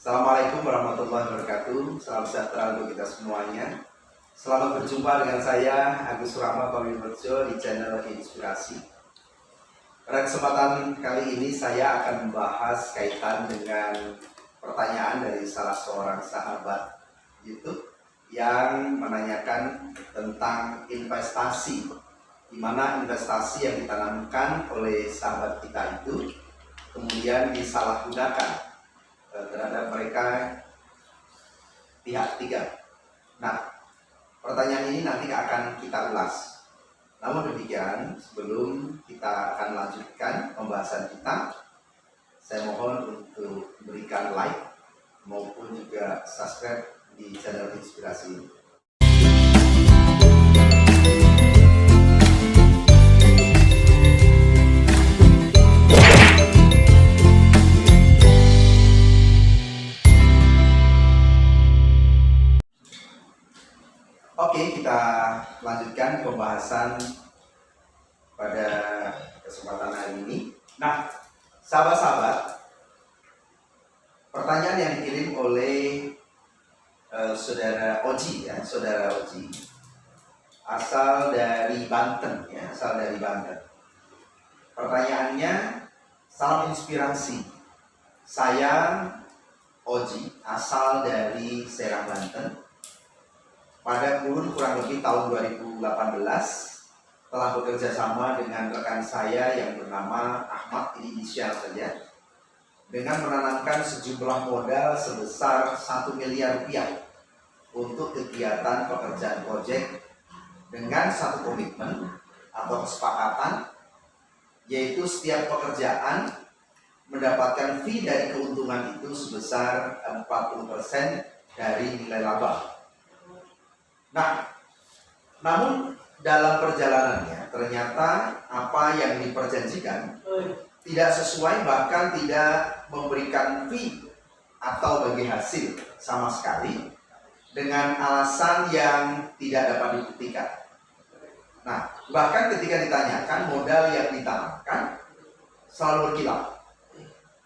Assalamualaikum warahmatullahi wabarakatuh. Salam sejahtera untuk kita semuanya. Selamat berjumpa dengan saya Agus Rama Pamirjo di channel Inspirasi. Pada kesempatan kali ini saya akan membahas kaitan dengan pertanyaan dari salah seorang sahabat YouTube yang menanyakan tentang investasi, di mana investasi yang ditanamkan oleh sahabat kita itu kemudian disalahgunakan terhadap mereka pihak ketiga. Nah, pertanyaan ini nanti akan kita ulas. Namun demikian, sebelum kita akan lanjutkan pembahasan kita, saya mohon untuk berikan like maupun juga subscribe di channel Inspirasi ini. Oke, kita lanjutkan pembahasan pada kesempatan hari ini. Nah, sahabat-sahabat, pertanyaan yang dikirim oleh saudara Oji, asal dari Banten, Pertanyaannya, salam inspirasi. Saya Oji, asal dari Serang, Banten. Pada kurun kurang lebih tahun 2018 telah bekerja sama dengan rekan saya yang bernama Ahmad, ini inisial saja, dengan menanamkan sejumlah modal sebesar 1 miliar rupiah untuk kegiatan pekerjaan proyek dengan satu komitmen atau kesepakatan, yaitu setiap pekerjaan mendapatkan fee dari keuntungan itu sebesar 40% dari nilai laba. Nah, namun dalam perjalanannya ternyata apa yang diperjanjikan tidak sesuai, bahkan tidak memberikan fee atau bagi hasil sama sekali dengan alasan yang tidak dapat dibuktikan. Nah, bahkan ketika ditanyakan modal yang ditanamkan selalu berkilau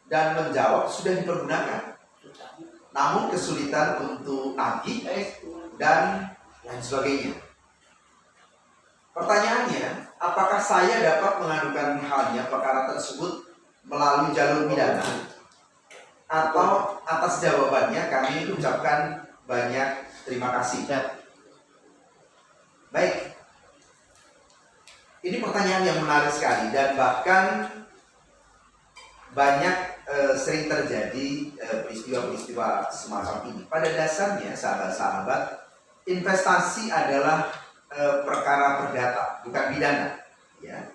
dan menjawab sudah dipergunakan, namun kesulitan untuk nagih dan lain sebagainya. Pertanyaannya, apakah saya dapat mengadukan halnya perkara tersebut melalui jalur pidana? Atau atas jawabannya kami ucapkan banyak terima kasih. Baik, ini pertanyaan yang menarik sekali dan bahkan banyak sering terjadi peristiwa-peristiwa semacam ini. Pada dasarnya, sahabat-sahabat, investasi adalah perkara perdata, bukan pidana. Ya.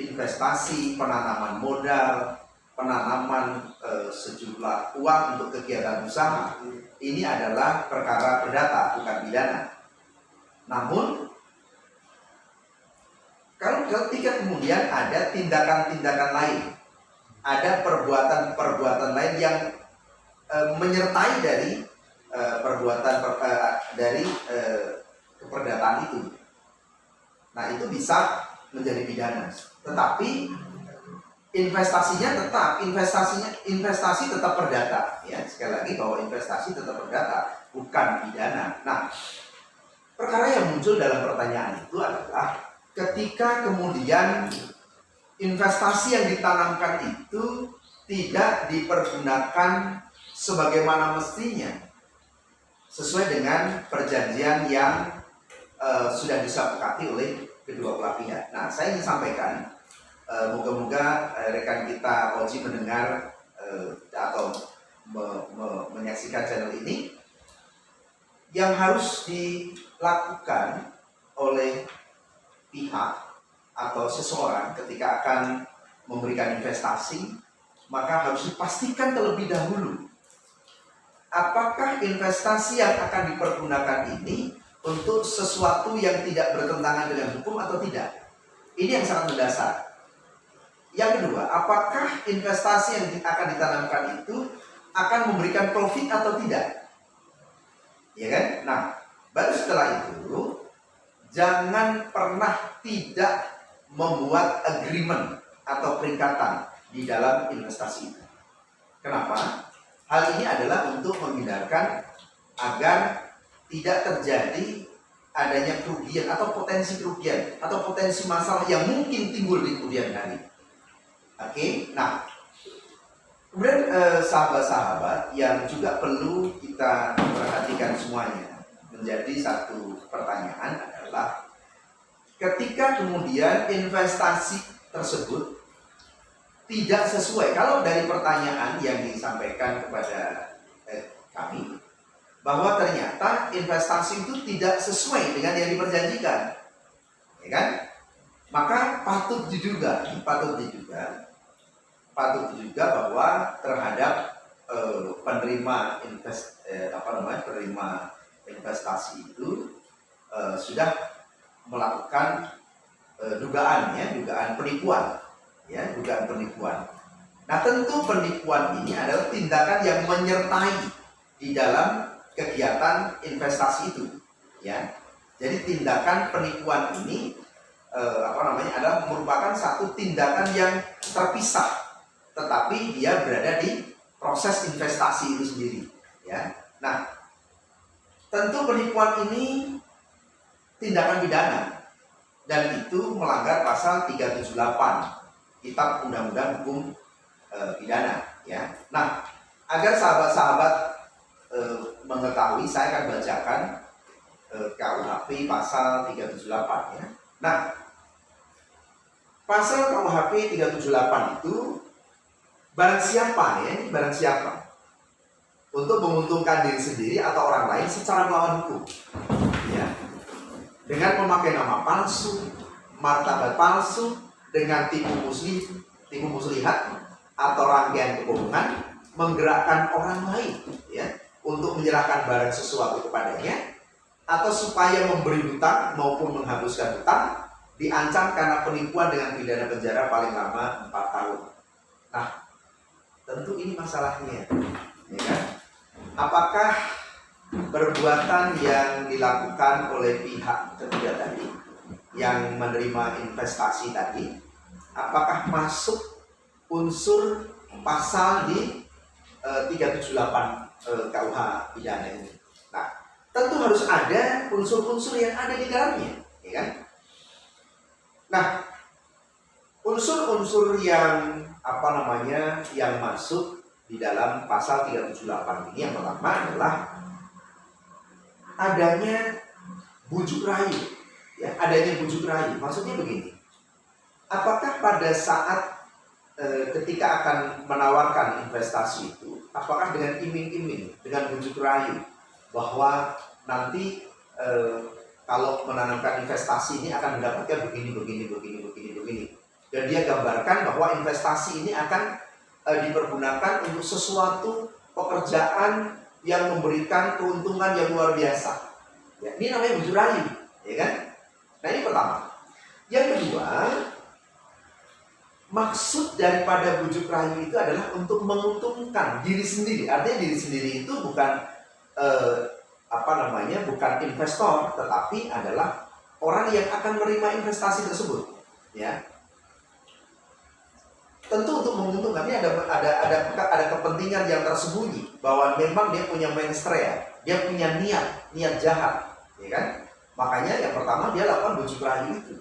Investasi, penanaman modal, penanaman sejumlah uang untuk kegiatan usaha, ini adalah perkara perdata, bukan pidana. Namun, kalau ketika kemudian ada tindakan-tindakan lain, ada perbuatan-perbuatan lain yang menyertai dari keperdataan itu, nah itu bisa menjadi pidana. Tetapi investasi tetap perdata. Ya, sekali lagi bahwa investasi tetap perdata, bukan pidana. Nah, perkara yang muncul dalam pertanyaan itu adalah ketika kemudian investasi yang ditanamkan itu tidak dipergunakan sebagaimana mestinya, sesuai dengan perjanjian yang sudah disepakati oleh kedua belah pihak. Nah, saya ingin sampaikan, moga-moga rekan kita Oji mendengar atau menyaksikan channel ini. Yang harus dilakukan oleh pihak atau seseorang ketika akan memberikan investasi, maka harus dipastikan terlebih dahulu apakah investasi yang akan dipergunakan ini untuk sesuatu yang tidak bertentangan dengan hukum atau tidak. Ini yang sangat mendasar. Yang kedua, apakah investasi yang akan ditanamkan itu akan memberikan profit atau tidak. Ya kan? Nah, baru setelah itu jangan pernah tidak membuat agreement atau peringkatan di dalam investasi itu. Kenapa? Hal ini adalah untuk menghindarkan agar tidak terjadi adanya kerugian atau potensi kerugian atau potensi masalah yang mungkin timbul di kemudian hari. Oke, nah kemudian sahabat-sahabat yang juga perlu kita perhatikan semuanya, menjadi satu pertanyaan adalah ketika kemudian investasi tersebut tidak sesuai, kalau dari pertanyaan yang disampaikan kepada kami, bahwa ternyata investasi itu tidak sesuai dengan yang diperjanjikan, ya kan? Maka patut diduga bahwa terhadap penerima penerima investasi itu sudah melakukan dugaan penipuan. Dugaan penipuan. Nah, tentu penipuan ini adalah tindakan yang menyertai di dalam kegiatan investasi itu, ya. Jadi tindakan penipuan ini adalah merupakan satu tindakan yang terpisah, tetapi dia berada di proses investasi itu sendiri, ya. Nah, tentu penipuan ini tindakan pidana dan itu melanggar pasal 378 Kitab Undang-Undang Hukum Pidana, ya. Nah, agar sahabat-sahabat mengetahui, saya akan bacakan KUHP pasal 378, ya. Nah, pasal KUHP 378 itu barang siapa untuk menguntungkan diri sendiri atau orang lain secara melawan hukum, ya, dengan memakai nama palsu, martabat palsu, dengan tipu muslihat atau rangkaian kebohongan, menggerakkan orang lain, ya, untuk menyerahkan barang sesuatu kepadanya, atau supaya memberi hutang maupun menghapuskan hutang, diancam karena penipuan dengan pidana penjara paling lama 4 tahun. Nah, tentu ini masalahnya, ya kan? Apakah perbuatan yang dilakukan oleh pihak ketiga tadi yang menerima investasi tadi, apakah masuk unsur pasal di 378 KUH pidana ini? Nah, tentu harus ada unsur-unsur yang ada di dalamnya, ya kan? Nah, unsur-unsur yang yang masuk di dalam pasal 378 ini, yang pertama adalah adanya bujuk rayu, ya, adanya bujuk rayu. Maksudnya begini, apakah pada saat ketika akan menawarkan investasi itu, apakah dengan iming-iming, dengan bujuk rayu bahwa nanti kalau menanamkan investasi ini akan mendapatkan begini, dan dia gambarkan bahwa investasi ini akan dipergunakan untuk sesuatu pekerjaan yang memberikan keuntungan yang luar biasa, ya, ini namanya bujuk rayu, ya kan? Nah, ini pertama. Yang kedua, maksud daripada bujuk rayu itu adalah untuk menguntungkan diri sendiri. Artinya diri sendiri itu bukan bukan investor, tetapi adalah orang yang akan menerima investasi tersebut, ya. Tentu untuk menguntungkan ini ada kepentingan yang tersembunyi, bahwa memang dia punya mensrea, dia punya niat jahat, ya kan? Makanya yang pertama dia lakukan bujuk rayu itu,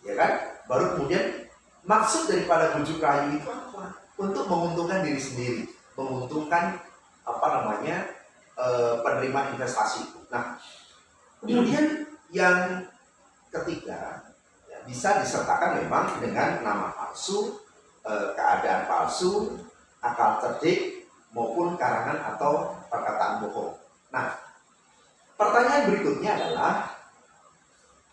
ya kan? Baru kemudian maksud daripada bujuk rayu itu apa? Untuk menguntungkan diri sendiri, menguntungkan penerima investasi itu. Nah, kemudian yang ketiga, ya, bisa disertakan memang dengan nama palsu, keadaan palsu, akal cerdik, maupun karangan atau perkataan bohong. Nah, pertanyaan berikutnya adalah,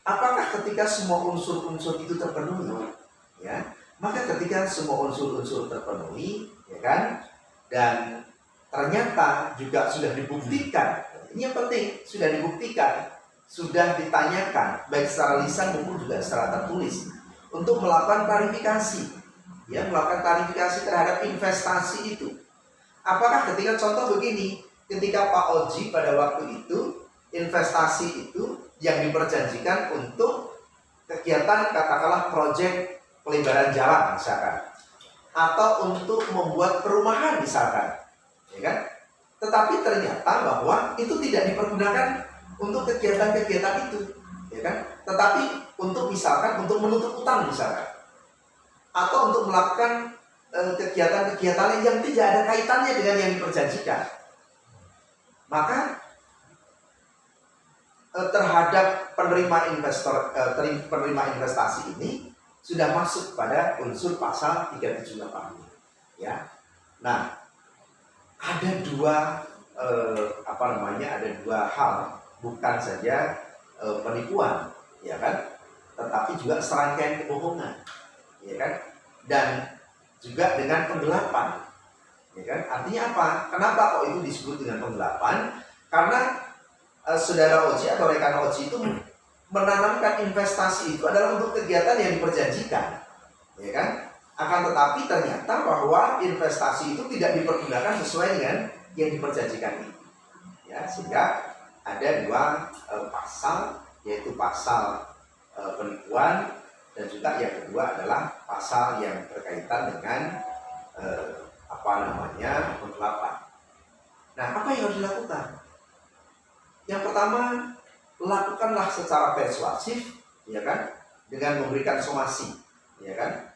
apakah ketika semua unsur-unsur itu terpenuhi? Ya, maka ketika semua unsur-unsur terpenuhi, ya kan, dan ternyata juga sudah dibuktikan, ini yang penting, sudah dibuktikan, sudah ditanyakan, baik secara lisan maupun juga secara tertulis, untuk melakukan klarifikasi, ya, melakukan klarifikasi terhadap investasi itu. Apakah ketika contoh begini, ketika Pak Oji pada waktu itu, investasi itu yang diperjanjikan untuk kegiatan katakanlah proyek pelebaran jalan misalkan, atau untuk membuat perumahan misalkan, ya kan? tetapi ternyata bahwa itu tidak dipergunakan untuk kegiatan-kegiatan itu, ya kan? Tetapi untuk misalkan untuk menutup utang misalkan, atau untuk melakukan kegiatan-kegiatan yang tidak ada kaitannya dengan yang diperjanjikan, maka terhadap penerima investasi ini sudah masuk pada unsur pasal 378 ini, ya. Nah, ada dua ada dua hal, bukan saja penipuan, ya kan, tetapi juga serangkaian kebohongan, ya kan, dan juga dengan penggelapan, ya kan. Artinya apa? Kenapa kok itu disebut dengan penggelapan? Karena saudara Oji atau rekan Oji itu menanamkan investasi itu adalah untuk kegiatan yang diperjanjikan, ya kan. Akan tetapi ternyata bahwa investasi itu tidak dipergunakan sesuai dengan yang diperjanjikan itu, ya, sehingga ada dua pasal, yaitu pasal penipuan, dan juga yang kedua adalah pasal yang berkaitan dengan penggelapan. Nah, apa yang harus dilakukan? Yang pertama, lakukanlah secara persuasif, ya kan, dengan memberikan somasi, ya kan,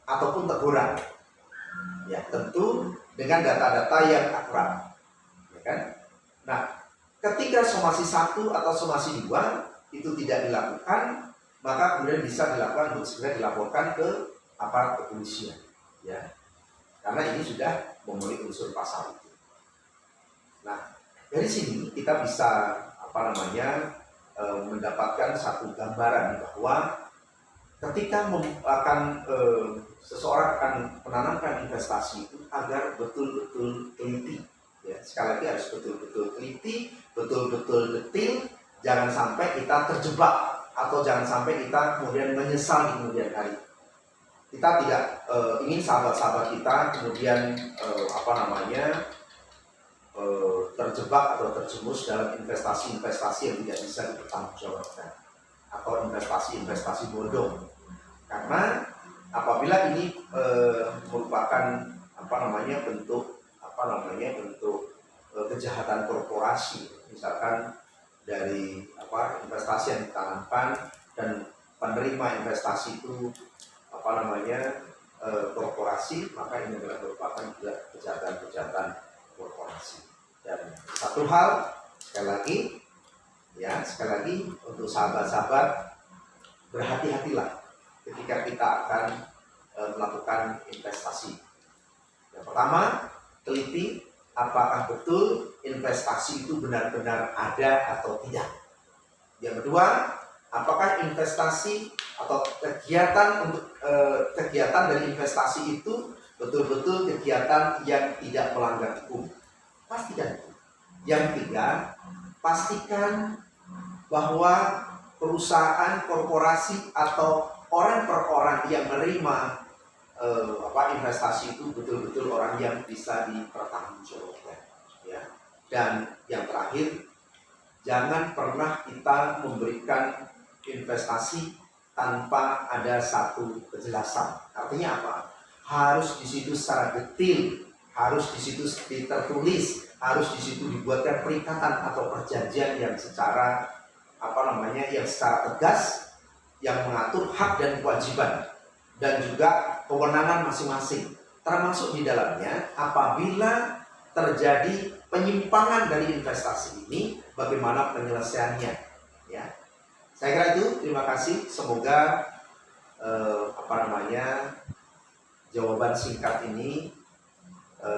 ataupun teguran, ya, tentu dengan data-data yang akurat, ya kan. Nah, ketika somasi 1 atau somasi 2 itu tidak dilakukan, maka kemudian bisa dilakukan untuk segera dilaporkan ke aparat kepolisian, ya, karena ini sudah memenuhi unsur pasal itu. Nah, dari sini kita bisa mendapatkan satu gambaran bahwa ketika seseorang akan menanamkan investasi itu agar betul-betul teliti, ya, sekali lagi harus betul-betul teliti, betul-betul detail, jangan sampai kita terjebak atau jangan sampai kita kemudian menyesal di kemudian hari. Kita tidak ingin sahabat-sahabat kita kemudian terjebak atau terjerumus dalam investasi-investasi yang tidak bisa dipertanggungjawabkan atau investasi-investasi bodong. Karena apabila ini merupakan bentuk kejahatan korporasi, misalkan dari investasi yang ditanamkan dan penerima investasi itu korporasi, maka ini adalah merupakan juga kejahatan korporasi. Dan satu hal sekali lagi untuk sahabat-sahabat, berhati-hatilah ketika kita akan melakukan investasi. Yang pertama, teliti apakah betul investasi itu benar-benar ada atau tidak. Yang kedua, apakah investasi atau kegiatan dari investasi itu betul-betul kegiatan yang tidak melanggar hukum. Pastikan itu. Yang ketiga, pastikan bahwa perusahaan, korporasi atau orang per orang yang menerima investasi itu betul-betul orang yang bisa dipertanggungjawabkan, ya. Dan yang terakhir, jangan pernah kita memberikan investasi tanpa ada satu kejelasan. Artinya apa? Harus di situ secara detail, harus di situ tertulis, harus di situ dibuatkan perikatan atau perjanjian yang secara yang secara tegas, yang mengatur hak dan kewajiban dan juga kewenangan masing-masing. Termasuk di dalamnya apabila terjadi penyimpangan dari investasi ini, bagaimana penyelesaiannya, ya. Saya kira itu. Terima kasih. Semoga jawaban singkat ini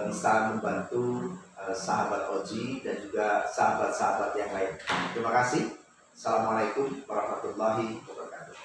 bisa membantu sahabat Oji dan juga sahabat-sahabat yang lain. Terima kasih. Assalamualaikum warahmatullahi wabarakatuh.